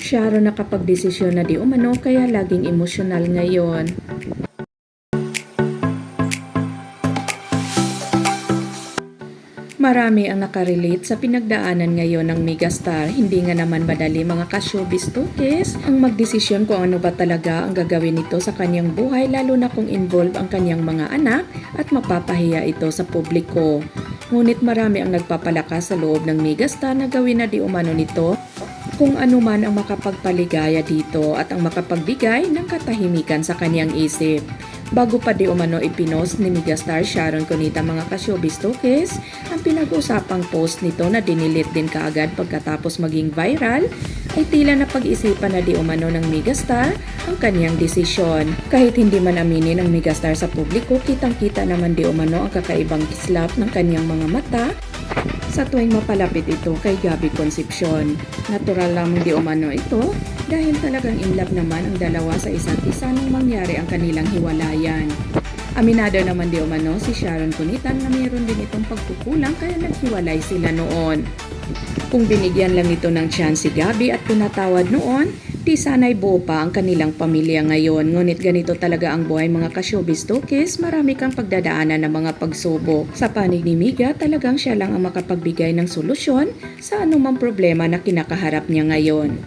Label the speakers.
Speaker 1: Sharon nakapagdesisyon na di umano kaya laging emosyonal ngayon. Marami ang nakarelate sa pinagdaanan ngayon ng megastar. Hindi nga naman madali mga ka-showbiz tukis ang magdesisyon kung ano ba talaga ang gagawin nito sa kanyang buhay, lalo na kung involved ang kanyang mga anak at mapapahiya ito sa publiko. Ngunit marami ang nagpapalakas sa loob ng megastar na gawin na di umano nito kung ano man ang makapagpaligaya dito at ang makapagbigay ng katahimikan sa kanyang isip. Bago pa di umano ipinost ni megastar Sharon Cunita mga ka-showbiz tukis, ang pinag-usapang post nito na dinilit din kaagad pagkatapos maging viral ay tila na pag-isipan na di umano ng megastar ang kanyang desisyon. Kahit hindi man aminin ng megastar sa publiko, kitang-kita naman di umano ang kakaibang kislap ng kanyang mga mata sa tuwing mapalapit ito kay Gabby Concepcion. Natural lamang di umano ito dahil talagang in love naman ang dalawa sa isa't isa nung mangyari ang kanilang hiwalayan. Aminado naman di umano si Sharon Cunita na mayroon din itong pagkukulang kaya naghiwalay sila noon. Kung binigyan lang ito ng chance si Gabby at pinatawad noon, di sana'y buo pa ang kanilang pamilya ngayon. Ngunit ganito talaga ang buhay mga ka-showbiz tukis, marami kang pagdadaanan ng mga pagsubok. Sa panig ni Miga, talagang siya lang ang makapagbigay ng solusyon sa anumang problema na kinakaharap niya ngayon.